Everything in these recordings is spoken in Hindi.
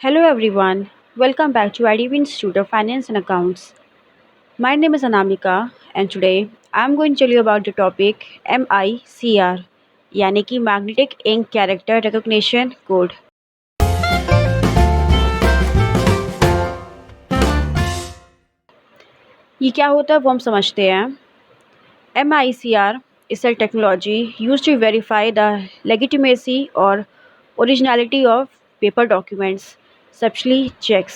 Hello everyone, welcome back to IDB Institute of Finance and Accounts. My name is Anamika and today I am going to tell you about the topic MICR यानी कि Magnetic Ink Character Recognition Code. ये क्या होता है वो हम समझते हैं. MICR is a technology used to verify the legitimacy or originality of paper documents, especially checks.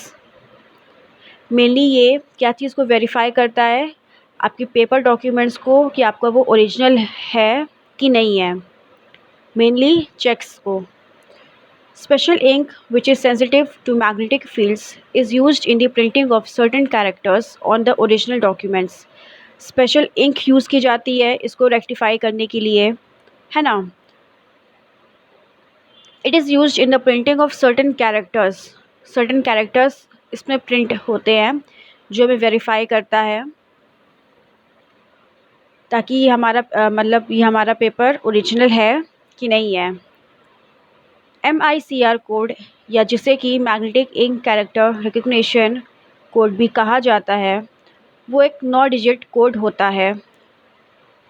Mainly ये क्या चीज़ को वेरीफाई करता है, आपके पेपर डॉक्यूमेंट्स को, कि आपका वो ओरिजिनल है कि नहीं है. मेनली चेक्स को. Special ink which is sensitive to magnetic fields is used in the printing of certain characters on the original documents. Special ink use की जाती है इसको रेक्टिफाई करने के लिए, है ना. It is used in the printing of certain characters इसमें प्रिंट होते हैं जो हमें वेरीफाई करता है ताकि ये हमारा पेपर ओरिजिनल है कि नहीं है. MICR कोड, या जिसे कि magnetic ink character recognition code भी कहा जाता है, वो एक 9 डिजिट कोड होता है.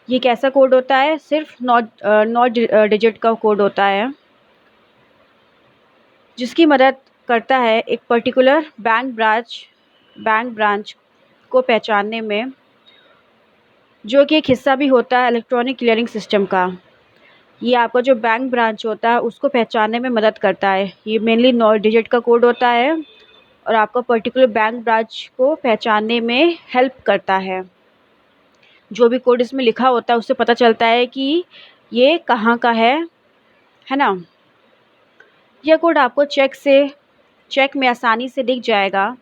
ये कैसा कोड होता है? सिर्फ 9 डिजिट का कोड होता है जिसकी मदद करता है एक पर्टिकुलर बैंक ब्रांच को पहचानने में, जो कि एक हिस्सा भी होता है इलेक्ट्रॉनिक क्लियरिंग सिस्टम का. ये आपका जो बैंक ब्रांच होता है उसको पहचानने में मदद करता है. ये मेनली 9 डिजिट का कोड होता है और आपका पर्टिकुलर बैंक ब्रांच को पहचानने में हेल्प करता है. जो भी कोड इसमें लिखा होता है उससे पता चलता है कि ये कहाँ का है ना. यह कोड आपको चेक में आसानी से दिख जाएगा,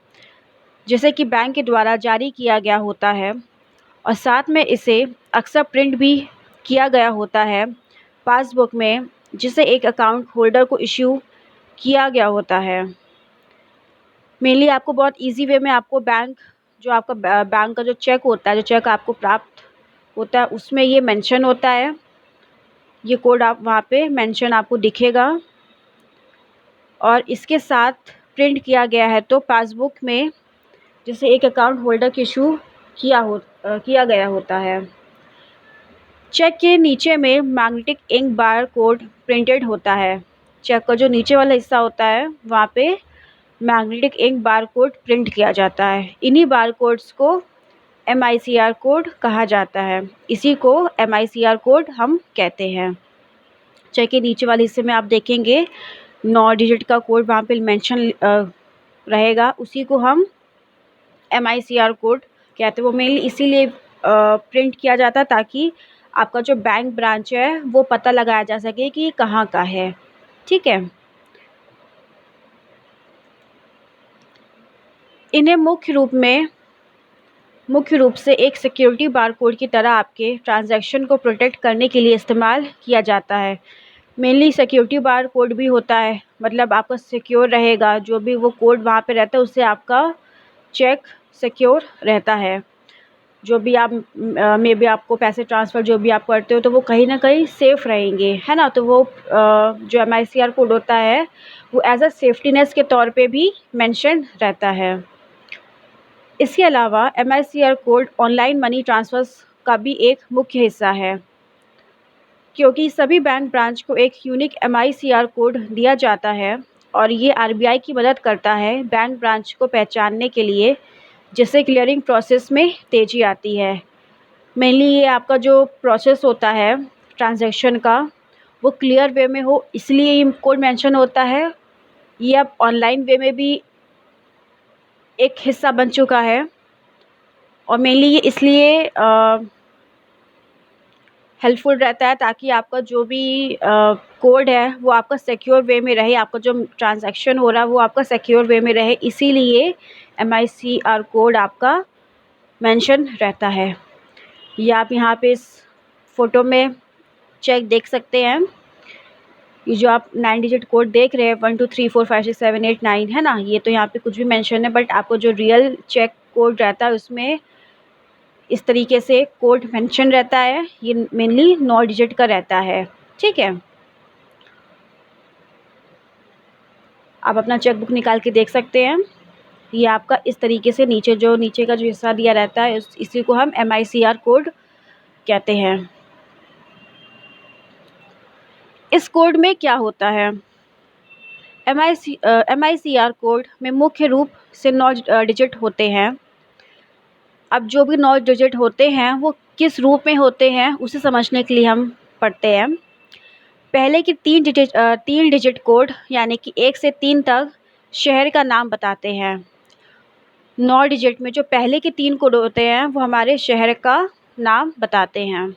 जैसे कि बैंक के द्वारा जारी किया गया होता है, और साथ में इसे अक्सर प्रिंट भी किया गया होता है पासबुक में, जिसे एक अकाउंट होल्डर को इश्यू किया गया होता है. मेनली आपको बहुत इजी वे में आपको बैंक का जो चेक होता है, जो चेक आपको प्राप्त होता है, उसमें ये मेंशन होता है. ये कोड आप वहाँ पे मेंशन आपको दिखेगा और इसके साथ प्रिंट किया गया है तो पासबुक में जैसे एक अकाउंट होल्डर को इशू किया गया होता है. चेक के नीचे में magnetic ink bar code printed होता है. चेक का जो नीचे वाला हिस्सा होता है वहाँ पे magnetic ink bar code print किया जाता है. इन्हीं बार कोड्स को MICR कोड कहा जाता है. इसी को MICR कोड हम कहते हैं. चेक के नीचे वाले हिस्से में आप देखेंगे 9 डिजिट का कोड वहाँ पे मेंशन रहेगा, उसी को हम MICR कोड कहते हैं. वो मेनली इसीलिए प्रिंट किया जाता है ताकि आपका जो बैंक ब्रांच है वो पता लगाया जा सके कि कहाँ का है. ठीक है. इन्हें मुख्य रूप से एक सिक्योरिटी बार कोड की तरह आपके ट्रांजैक्शन को प्रोटेक्ट करने के लिए इस्तेमाल किया जाता है. मेनली सिक्योरिटी बार कोड भी होता है, मतलब आपका सिक्योर रहेगा. जो भी वो कोड वहाँ पे रहता है उससे आपका चेक सिक्योर रहता है. जो भी आप मे भी आपको पैसे ट्रांसफ़र जो भी आप करते हो तो वो कहीं ना कहीं सेफ़ रहेंगे, है ना. तो वो जो MICR कोड होता है वो एज अ सेफ्टीनेस के तौर पे भी मेंशन रहता है. इसके अलावा MICR code online money transfers का भी एक मुख्य हिस्सा है, क्योंकि सभी बैंक ब्रांच को एक यूनिक MICR कोड दिया जाता है और ये RBI की मदद करता है बैंक ब्रांच को पहचानने के लिए, जिससे क्लियरिंग प्रोसेस में तेज़ी आती है. मेनली ये आपका जो प्रोसेस होता है ट्रांजैक्शन का वो क्लियर वे में हो, इसलिए ये कोड मेंशन होता है. ये अब ऑनलाइन वे में भी एक हिस्सा बन चुका है और मेनली ये इसलिए हेल्पफुल रहता है ताकि आपका जो भी कोड है वो आपका सिक्योर वे में रहे, आपका जो ट्रांजैक्शन हो रहा है वो आपका सिक्योर वे में रहे. इसीलिए MICR कोड आपका मेंशन रहता है. ये आप यहाँ पे इस फ़ोटो में चेक देख सकते हैं. ये जो आप 9 डिजिट कोड देख रहे हैं 1 2 3 4 5 6 7 8 9 है ना, ये तो यहाँ पे कुछ भी मेंशन है, बट आपको जो रियल चेक कोड रहता है उसमें इस तरीके से कोड मेंशन रहता है. ये मेनली 9 डिजिट का रहता है. ठीक है. आप अपना चेकबुक निकाल के देख सकते हैं। ये आपका इस तरीके से नीचे का जो हिस्सा दिया रहता है इसी को हम MICR कोड कहते हैं। इस कोड में क्या होता है? MICR कोड में मुख्य रूप से 9 डिजिट होते हैं। अब जो भी 9 डिजिट होते हैं वो किस रूप में होते हैं उसे समझने के लिए हम पढ़ते हैं। पहले की 3 डिजिट कोड यानी कि 1 से 3 तक शहर का नाम बताते हैं। 9 डिजिट में जो पहले के 3 कोड होते हैं वो हमारे शहर का नाम बताते हैं।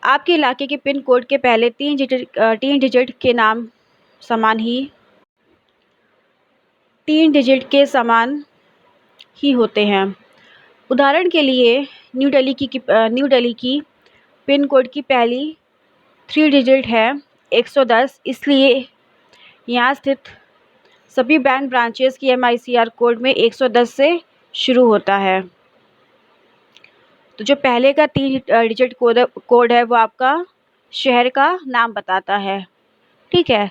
आपके इलाके के पिन कोड के पहले 3 डिजिट के नाम समान ही 3 डिजिट के समान ही होते हैं। उदाहरण के लिए न्यू दिल्ली की पिन कोड की पहली 3 डिजिट है 110, इसलिए यहाँ स्थित सभी बैंक ब्रांचेस की MICR कोड में 110 से शुरू होता है। तो जो पहले का 3 डिजिट कोड है वो आपका शहर का नाम बताता है, ठीक है।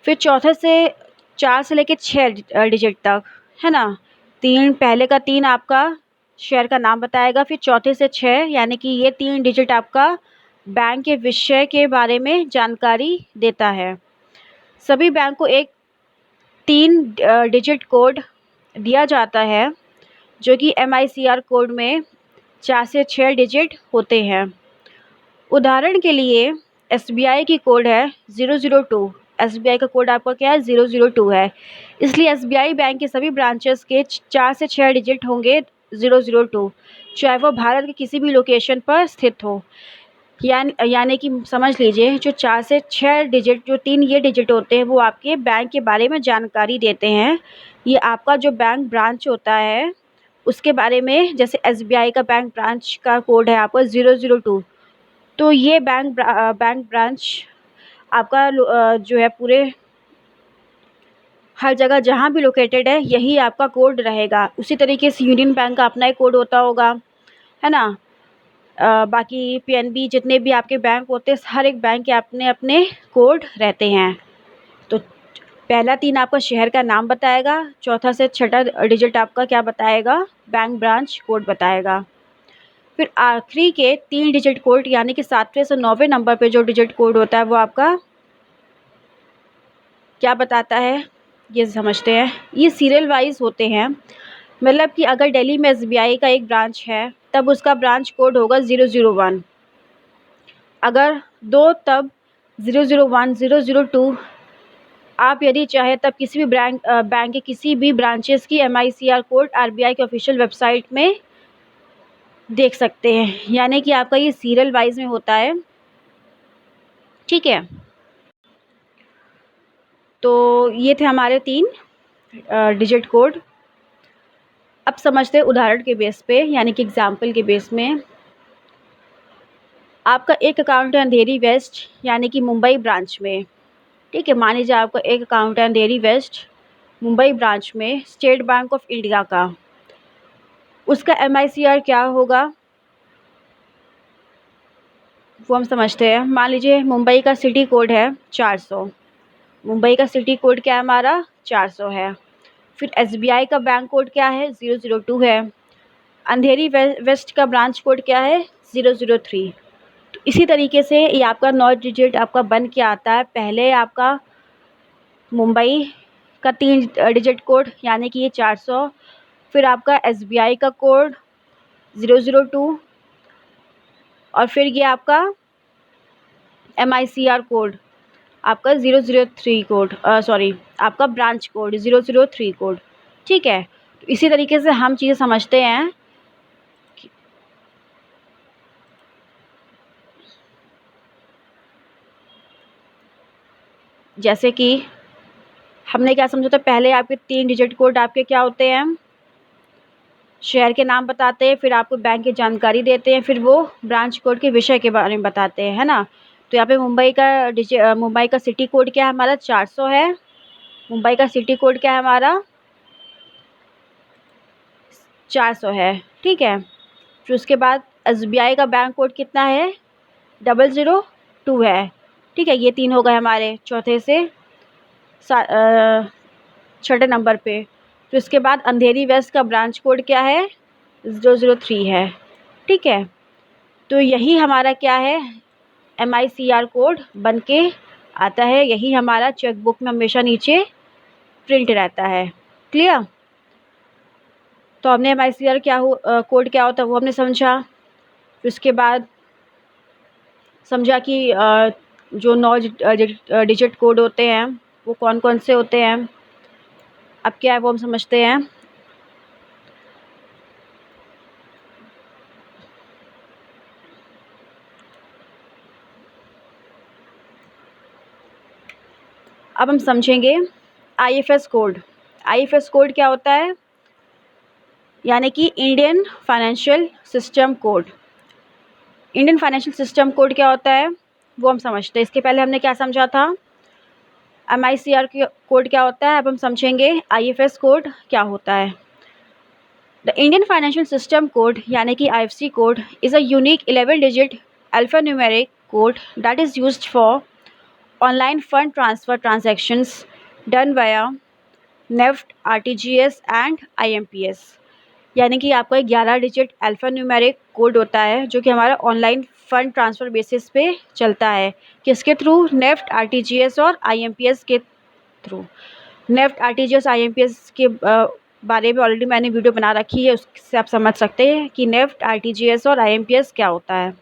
फिर चौथे से 4 से लेकर 6 डिजिट तक, है ना। पहले का 3 आपका शहर का नाम बताएगा, फिर चौथे से 6 यानी कि ये 3 डिजिट आपका बैंक के विषय के बारे में जानकारी देता है। सभी बैंक को एक 3 डिजिट कोड दिया जाता है जो कि MICR कोड में 4 से 6 डिजिट होते हैं। उदाहरण के लिए SBI की कोड है 002। SBI का कोड आपका क्या है? 002 है। इसलिए SBI बैंक के सभी ब्रांचेस के 4 से 6 डिजिट होंगे 002, चाहे वो भारत के किसी भी लोकेशन पर स्थित हो। यानी कि समझ लीजिए जो 4 से 6 डिजिट, जो 3 ये डिजिट होते हैं वो आपके बैंक के बारे में जानकारी देते हैं। ये आपका जो बैंक ब्रांच होता है उसके बारे में, जैसे SBI का बैंक ब्रांच का कोड है आपका 002, तो ये बैंक ब्रांच आपका जो है पूरे हर जगह जहाँ भी लोकेटेड है यही आपका कोड रहेगा। उसी तरीके से यूनियन बैंक का अपना एक कोड होता होगा, है ना। बाकी PNB जितने भी आपके बैंक होते हैं, हर एक बैंक के अपने अपने कोड रहते हैं। तो पहला 3 आपका शहर का नाम बताएगा, चौथा से 6ठा डिजिट आपका क्या बताएगा? बैंक ब्रांच कोड बताएगा। फिर आखिरी के 3 डिजिट कोड यानी कि 7वें से 9वें नंबर पे जो डिजिट कोड होता है वो आपका क्या बताता है, ये समझते हैं। ये सीरियल वाइज होते हैं, मतलब कि अगर दिल्ली में SBI का एक ब्रांच है तब उसका ब्रांच कोड होगा 001, अगर 2 तब 001, 002। आप यदि चाहे तब किसी भी बैंक के किसी भी ब्रांचेस की MICR कोड RBI के ऑफिशियल वेबसाइट में देख सकते हैं, यानी कि आपका ये सीरियल वाइज में होता है, ठीक है। तो ये थे हमारे 3 डिजिट कोड। अब समझते हैं उदाहरण के बेस पे, यानी कि एग्जाम्पल के बेस में। आपका एक अकाउंट है अंधेरी वेस्ट यानी कि मुंबई ब्रांच में, ठीक है। मान लीजिए आपका एक अकाउंट है अंधेरी वेस्ट मुंबई ब्रांच में स्टेट बैंक ऑफ इंडिया का। उसका MICR क्या होगा वो हम समझते हैं। मान लीजिए मुंबई का सिटी कोड है 400, मुंबई का सिटी कोड क्या है हमारा? 400 है। फिर SBI का बैंक कोड क्या है? 002 है। अंधेरी वेस्ट का ब्रांच कोड क्या है? 003। तो इसी तरीके से ये आपका 9 डिजिट आपका बन के आता है। पहले आपका मुंबई का 3 डिजिट कोड यानी कि ये 400, फिर आपका SBI का कोड 002, और फिर ये आपका MICR कोड आपका 003 कोड, आपका ब्रांच कोड 003 कोड, ठीक है। तो इसी तरीके से हम चीज़ें समझते हैं। जैसे कि हमने क्या समझा था, पहले आपके 3 डिजिट कोड आपके क्या होते हैं? शहर के नाम बताते हैं, फिर आपको बैंक की जानकारी देते हैं, फिर वो ब्रांच कोड के विषय के बारे में बताते हैं, है ना। तो यहाँ पे मुंबई का सिटी कोड क्या है हमारा? 400 है। मुंबई का सिटी कोड क्या है हमारा? 400 है, ठीक है। फिर उसके बाद SBI का बैंक कोड कितना है? 002 है, ठीक है। ये 3 हो गए हमारे चौथे से छठे नंबर पे। तो इसके बाद अंधेरी वेस्ट का ब्रांच कोड क्या है? 003 है। ठीक है, तो यही हमारा क्या है, MICR कोड बन के आता है। यही हमारा चेकबुक में हमेशा नीचे प्रिंट रहता है। क्लियर? तो हमने MICR कोड क्या होता है वो हमने समझा। फिर उसके बाद समझा कि जो 9 डिजिट कोड होते हैं वो कौन कौन से होते हैं। अब क्या है वो हम समझते हैं। अब हम समझेंगे IFS कोड। IFS कोड क्या होता है? यानी कि Indian financial system code. Indian financial system code क्या होता है वो हम समझते हैं। इसके पहले हमने क्या समझा था, MICR कोड क्या होता है। अब हम समझेंगे IFS कोड क्या होता है। The Indian financial system code यानी कि IFC code is a unique 11 digit alphanumeric code that is used for online fund transfer transactions done via NEFT, RTGS and IMPS। यानी कि आपका 11 डिजिट अल्फ़ान्यूमेरिक कोड होता है जो कि हमारा ऑनलाइन फ़ंड ट्रांसफ़र बेसिस पे चलता है। किसके थ्रू? नेफ्ट, RTGS और IMPS के थ्रू। नेफ्ट, RTGS, IMPS के बारे में ऑलरेडी मैंने वीडियो बना रखी है, उससे आप समझ सकते हैं कि नेफ्ट, RTGS और IMPS क्या होता है।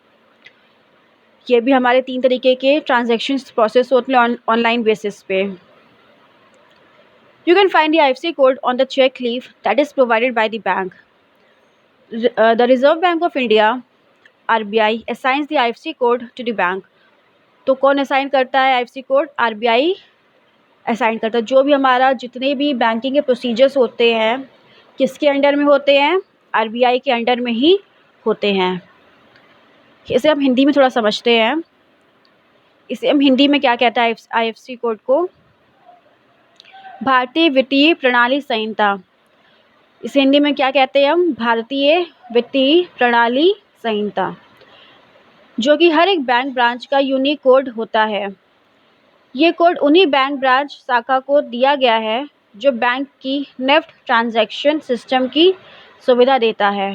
ये भी हमारे 3 तरीके के ट्रांजैक्शंस प्रोसेस होते हैं ऑनलाइन बेसिस पे। You can find the IFC code on the check leaf that is provided by the bank. The Reserve Bank of India RBI assigns the IFC code to the bank. तो कौन असाइन करता है IFC कोड? RBI असाइन करता है। जो भी हमारा जितने भी बैंकिंग के प्रोसीजर्स होते हैं किसके अंडर में होते हैं? RBI के अंडर में ही होते हैं। इसे हम हिंदी में थोड़ा समझते हैं। इसे हम हिंदी में क्या कहता है IFC कोड को? भारतीय वित्तीय प्रणाली संहिता। इसे हिंदी में क्या कहते हैं हम? भारतीय वित्तीय प्रणाली संहिता, जो कि हर एक बैंक ब्रांच का यूनिक कोड होता है। ये कोड उन्हीं बैंक ब्रांच शाखा को दिया गया है जो बैंक की नेफ्ट ट्रांजैक्शन सिस्टम की सुविधा देता है।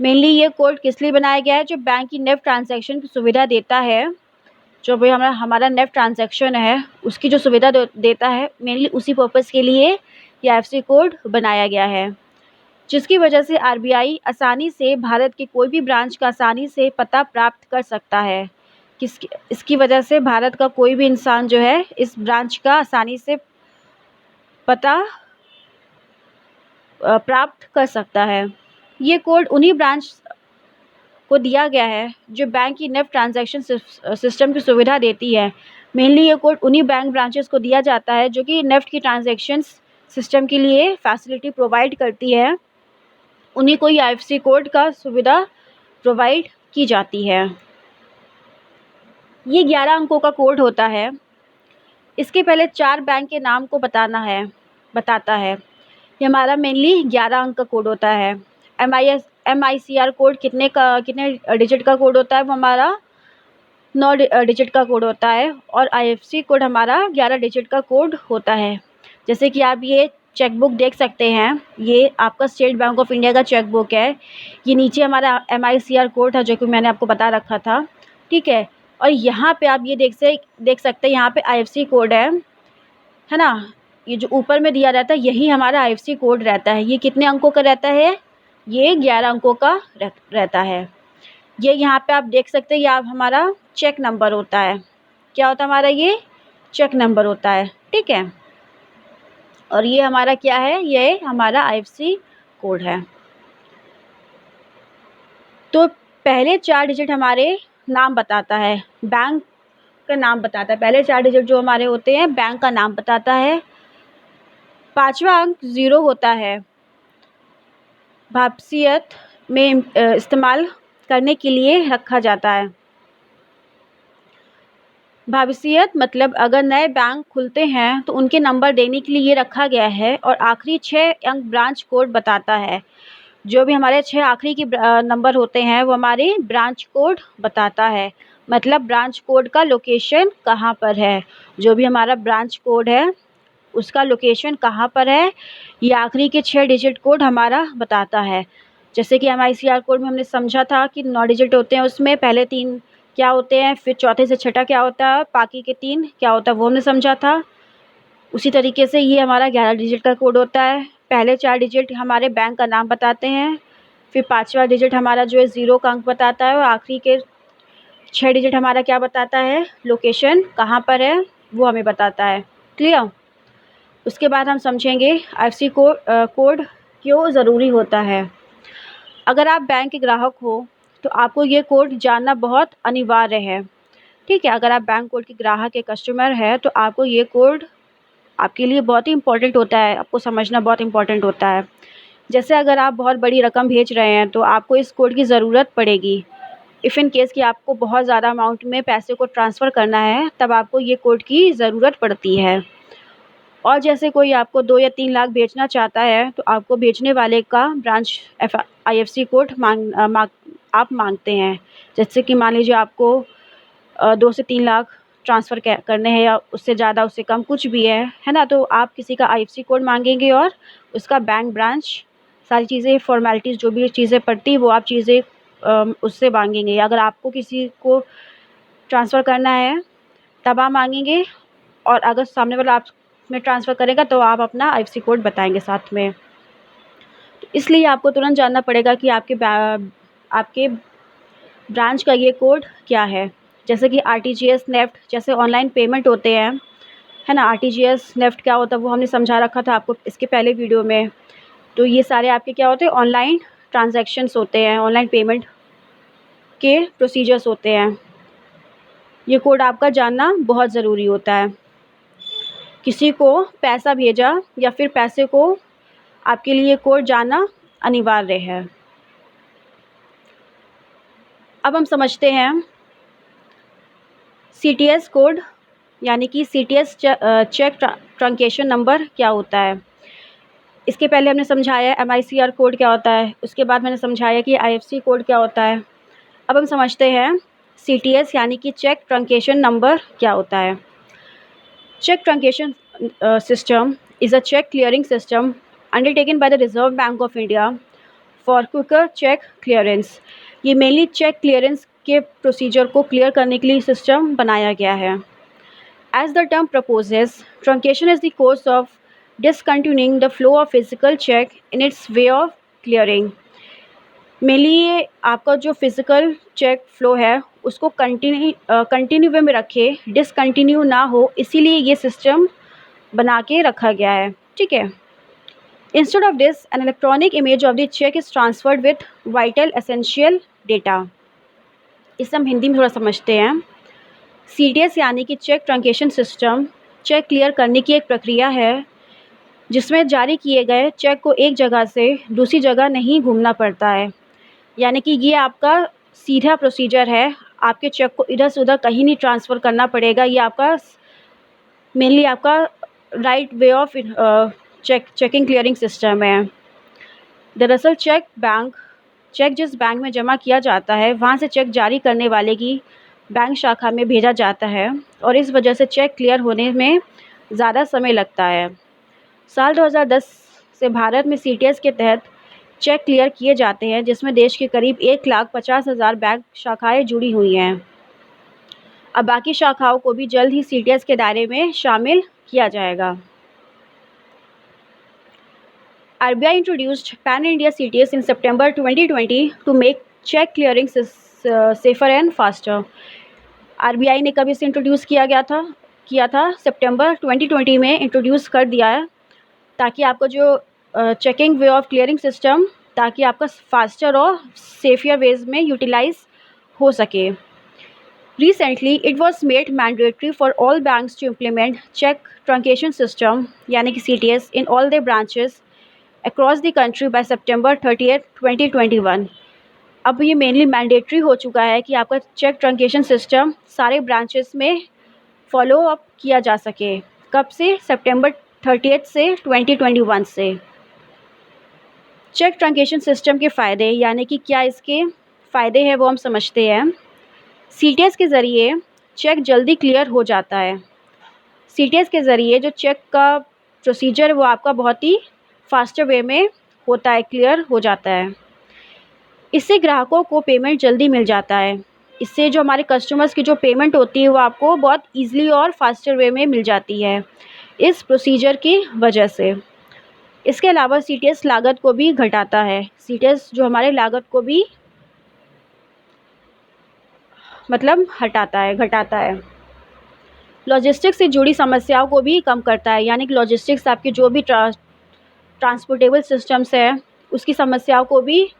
मेनली ये कोड किस लिए बनाया गया है? जो बैंक की नेफ्ट ट्रांजैक्शन की सुविधा देता है, जो भी हमारा नेफ्ट ट्रांजैक्शन है उसकी जो सुविधा देता है, मेनली उसी पर्पज़ के लिए ये IFC कोड बनाया गया है, जिसकी वजह से RBI आसानी से भारत के कोई भी ब्रांच का आसानी से पता प्राप्त कर सकता है। इसकी वजह से भारत का कोई भी इंसान जो है इस ब्रांच का आसानी से पता प्राप्त कर सकता है। ये कोड उन्हीं ब्रांच को दिया गया है जो बैंक की नेफ्ट ट्रांजैक्शन सिस्टम की सुविधा देती है। मेनली ये कोड उन्हीं बैंक ब्रांचेस को दिया जाता है जो कि नेफ्ट की ट्रांजैक्शन सिस्टम के लिए फैसिलिटी प्रोवाइड करती है। उन्हीं को ही IFC कोड का सुविधा प्रोवाइड की जाती है। ये 11 अंकों का कोड होता है। इसके पहले 4 बैंक के नाम को बताता है। ये हमारा मेनली 11 अंक का कोड होता है। MICR कोड कितने डिजिट का कोड होता है? वो हमारा 9 डिजिट का कोड होता है। और IFC कोड हमारा 11 डिजिट का कोड होता है। जैसे कि आप ये चेकबुक देख सकते हैं, ये आपका स्टेट बैंक ऑफ इंडिया का चेकबुक है। ये नीचे हमारा MICR कोड था जो कि मैंने आपको बता रखा था। ठीक है, और यहाँ पे आप ये देख सकते हैं, यहाँ पे IFC कोड है ना। ये जो ऊपर में दिया रहता है यही हमारा IFC कोड रहता है। ये कितने अंकों का रहता है? ये 11 अंकों का रहता है। ये यहाँ पे आप देख सकते हैं, ये आप हमारा चेक नंबर होता है। क्या होता है हमारा? ये चेक नंबर होता है। ठीक है, और ये हमारा क्या है? ये हमारा IFC कोड है। तो पहले 4 डिजिट हमारे नाम बताता है, बैंक का नाम बताता है। पहले 4 डिजिट जो हमारे होते हैं बैंक का नाम बताता है। 5वां अंक 0 होता है। भापसियत में इस्तेमाल करने के लिए रखा जाता है। भविष्यत मतलब अगर नए बैंक खुलते हैं तो उनके नंबर देने के लिए ये रखा गया है। और आखिरी 6 अंक ब्रांच कोड बताता है। जो भी हमारे 6 आखिरी के नंबर होते हैं वो हमारे ब्रांच कोड बताता है। मतलब ब्रांच कोड का लोकेशन कहाँ पर है। जो भी हमारा ब्रांच कोड है उसका लोकेशन कहाँ पर है, ये आखिरी के 6 डिजिट कोड हमारा बताता है। जैसे कि MICR कोड में हमने समझा था कि 9 डिजिट होते हैं, उसमें पहले 3 क्या होते हैं, फिर चौथे से छठा क्या होता है, बाकी के 3 क्या होता है, वो हमने समझा था। उसी तरीके से ये हमारा 11 डिजिट का कोड होता है। पहले 4 डिजिट हमारे बैंक का नाम बताते हैं, फिर 5वां डिजिट हमारा जो है 0 का अंक बताता है, और आखिरी के 6 डिजिट हमारा क्या बताता है, लोकेशन कहाँ पर है, वो हमें बताता है। क्लियर? उसके बाद हम समझेंगे IFSC कोड क्यों ज़रूरी होता है। अगर आप बैंक के ग्राहक हो तो आपको ये कोड जानना बहुत अनिवार्य है। ठीक है, अगर आप बैंक कोड के ग्राहक के कस्टमर है तो आपको ये कोड आपके लिए बहुत ही इम्पोर्टेंट होता है, आपको समझना बहुत इम्पोर्टेंट होता है। जैसे अगर आप बहुत बड़ी रकम भेज रहे हैं तो आपको इस कोड की ज़रूरत पड़ेगी। इफ़ इन केस कि आपको बहुत ज़्यादा अमाउंट में पैसे को ट्रांसफ़र करना है, तब आपको ये कोड की ज़रूरत पड़ती है। और जैसे कोई आपको 2 या 3 लाख भेजना चाहता है तो आपको भेजने वाले का ब्रांच IFSC कोड आप मांगते हैं। जैसे कि मान लीजिए आपको 2 से 3 लाख ट्रांसफ़र करने हैं, या उससे ज़्यादा उससे कम कुछ भी है ना? तो आप किसी का IFSC कोड मांगेंगे और उसका बैंक ब्रांच सारी चीज़ें फ़ॉर्मेलिटीज़ जो भी चीज़ें पड़ती वो आप चीज़ें उससे मांगेंगे। अगर आपको किसी को ट्रांसफ़र करना है तब आप मांगेंगे, और अगर सामने वाला आप में ट्रांसफ़र करेगा तो आप अपना IFSC कोड बताएँगे साथ में। तो इसलिए आपको तुरंत जानना पड़ेगा कि आपके ब्रांच का ये कोड क्या है। जैसे कि RTGS, नेफ्ट जैसे ऑनलाइन पेमेंट होते हैं, है ना? RTGS, नेफ्ट क्या होता है वो हमने समझा रखा था आपको इसके पहले वीडियो में। तो ये सारे आपके क्या होते हैं, ऑनलाइन ट्रांज़ैक्शंस होते हैं, ऑनलाइन पेमेंट के प्रोसीजर्स होते हैं। ये कोड आपका जानना बहुत ज़रूरी होता है। किसी को पैसा भेजा या फिर पैसे को आपके लिए कोड जानना अनिवार्य है। अब हम समझते हैं CTS कोड, यानी कि CTS चेक ट्रंकेशन नंबर क्या होता है। इसके पहले हमने समझाया MICR कोड क्या होता है, उसके बाद मैंने समझाया कि IFSC कोड क्या होता है। अब हम समझते हैं CTS यानी कि चेक ट्रंकेशन नंबर क्या होता है। Check truncation system is a check clearing system undertaken by the Reserve Bank of India for quicker check clearance. ये मेनली चेक क्लियरेंस के प्रोसीजर को क्लियर करने के लिए सिस्टम बनाया गया है। As the term proposes, truncation is the course of discontinuing the flow of physical check in its way of clearing. Mainly ये आपका जो फिज़िकल चेक फ्लो है उसको कंटिन्यू वे में रखे, डिसकंटिन्यू ना हो, इसीलिए ये सिस्टम बना के रखा गया है। ठीक है। Instead of this an electronic image of the cheque is transferred with vital essential data. इसे हम हिंदी में थोड़ा समझते हैं। CTS यानी कि cheque truncation system cheque clear करने की एक प्रक्रिया है जिसमें जारी किए गए चेक को एक जगह से दूसरी जगह नहीं घूमना पड़ता है। यानी कि ये आपका सीधा प्रोसीजर है, आपके चेक को इधर से उधर कहीं नहीं ट्रांसफ़र करना पड़ेगा। ये आपका मेनली आपका right way of checking clearing system है। दरअसल चेक जिस बैंक में जमा किया जाता है वहाँ से चेक जारी करने वाले की बैंक शाखा में भेजा जाता है, और इस वजह से चेक क्लियर होने में ज़्यादा समय लगता है। साल 2010 से भारत में CTS के तहत चेक क्लियर किए जाते हैं, जिसमें देश के करीब 1,50,000 बैंक शाखाएं जुड़ी हुई हैं। अब बाकी शाखाओं को भी जल्द ही CTS के दायरे में शामिल किया जाएगा। RBI introduced Pan-India CTS in September 2020 to make check clearing safer and faster. RBI ने कब इसे इंट्रोड्यूस किया था सितंबर 2020 में इंट्रोड्यूस कर दिया है, ताकि आपको जो checking way of clearing system ताकि आपका फास्टर और सेफियर वेज में यूटिलाइज हो सके। Recently, it was made mandatory for all banks to implement check truncation system यानी कि CTS in all their branches across the country by September 30th, 2021. अब ये मेनली मैंडेटरी हो चुका है कि आपका चेक ट्रंकेशन सिस्टम सारे ब्रांचेस में फॉलो अप किया जा सके। कब से? सितंबर 30th से 2021 से। चेक ट्रंकेशन सिस्टम के फ़ायदे यानी कि क्या इसके फ़ायदे हैं वो हम समझते हैं। CTS के ज़रिए चेक जल्दी क्लियर हो जाता है। CTS के ज़रिए जो चेक का प्रोसीजर वो आपका बहुत ही फास्टर वे में होता है, क्लियर हो जाता है। इससे ग्राहकों को पेमेंट जल्दी मिल जाता है। इससे जो हमारे कस्टमर्स की जो पेमेंट होती है वो आपको बहुत ईज़िली और फास्टर वे में मिल जाती है इस प्रोसीजर की वजह से। इसके अलावा सीटीएस लागत को भी घटाता है। सीटीएस जो हमारे लागत को भी मतलब घटाता है। लॉजिस्टिक्स से जुड़ी समस्याओं को भी कम करता है, यानी कि लॉजिस्टिक्स आपकी जो भी ट्रांसपोर्टेबल सिस्टम्स है उसकी समस्याओं को भी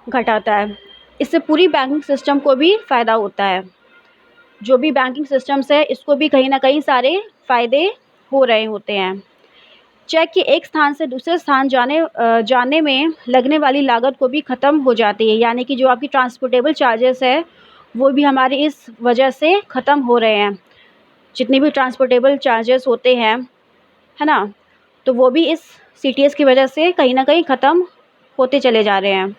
घटाता है। इससे पूरी बैंकिंग सिस्टम को भी फ़ायदा होता है। जो भी बैंकिंग सिस्टम्स है इसको भी कहीं ना कहीं सारे फ़ायदे हो रहे होते हैं। चेक के एक स्थान से दूसरे स्थान जाने में लगने वाली लागत को भी ख़त्म हो जाती है, यानी कि जो आपकी ट्रांसपोर्टेबल चार्जेस है वो भी हमारे इस वजह से ख़त्म हो रहे हैं। जितने भी ट्रांसपोर्टेबल चार्जेस होते हैं, है ना, तो वो भी इस सीटीएस की वजह से कहीं ना कहीं ख़त्म होते चले जा रहे हैं।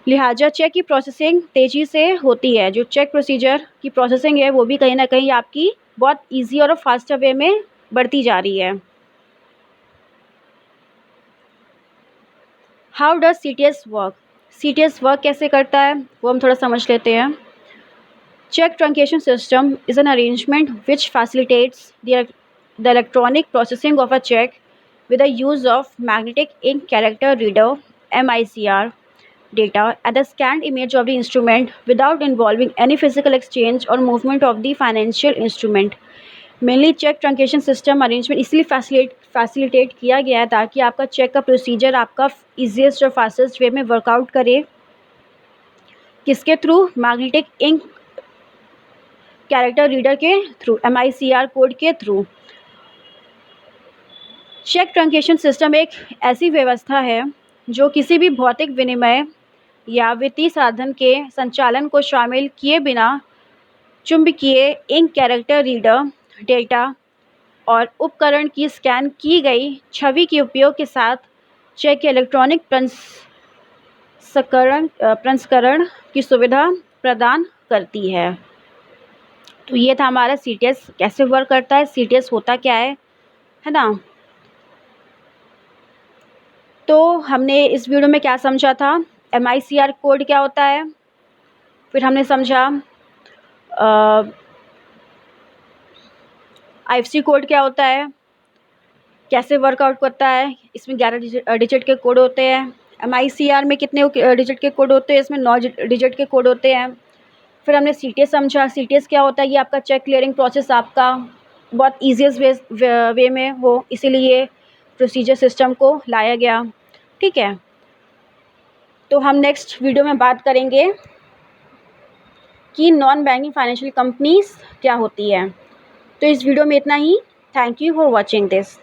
लिहाजा चेक की प्रोसेसिंग तेज़ी से होती है। जो चेक प्रोसीजर की प्रोसेसिंग है वो भी कहीं ना कहीं आपकी बहुत ईजी और फास्टर वे में बढ़ती जा रही है। How does CTS work? CTS work कैसे करता है वो हम थोड़ा समझ लेते हैं। Check truncation system is an arrangement which facilitates the electronic processing of a check with the use of magnetic ink character reader (MICR) data and the scanned image of the instrument without involving any physical exchange or movement of the financial instrument. Mainly cheque truncation system arrangement इसलिए फैसिलिटेट किया गया है ताकि आपका चेक का प्रोसीजर आपका ईजीएस्ट और फास्टेस्ट वे में वर्कआउट करे। किसके through? Magnetic ink character reader के थ्रू, MICR कोड के थ्रू। चेक ट्रंकेशन सिस्टम एक ऐसी व्यवस्था है जो किसी भी भौतिक विनिमय या वित्तीय साधन के संचालन को शामिल किए बिना चुंबकीय इंक कैरेक्टर रीडर डेटा और उपकरण की स्कैन की गई छवि के उपयोग के साथ चेक के इलेक्ट्रॉनिक प्रसंस्करण की सुविधा प्रदान करती है। तो ये था हमारा सीटीएस कैसे वर्क करता है, सीटीएस होता क्या है ना। तो हमने इस वीडियो में क्या समझा था, MICR कोड क्या होता है, फिर हमने समझा IFSC कोड क्या होता है, कैसे वर्कआउट करता है। इसमें 11 डिजिट के कोड होते हैं। MICR में कितने डिजिट के कोड होते हैं? इसमें 9 डिजिट के कोड होते हैं। फिर हमने सीटीएस समझा। सीटीएस क्या होता है? ये आपका चेक क्लियरिंग प्रोसेस आपका बहुत ईजीएस्ट वे में हो, इसीलिए प्रोसीजर सिस्टम को लाया गया। ठीक है, तो हम नेक्स्ट वीडियो में बात करेंगे कि नॉन बैंकिंग फाइनेंशियल कंपनीज क्या होती है। तो इस वीडियो में इतना ही। Thank you for watching this.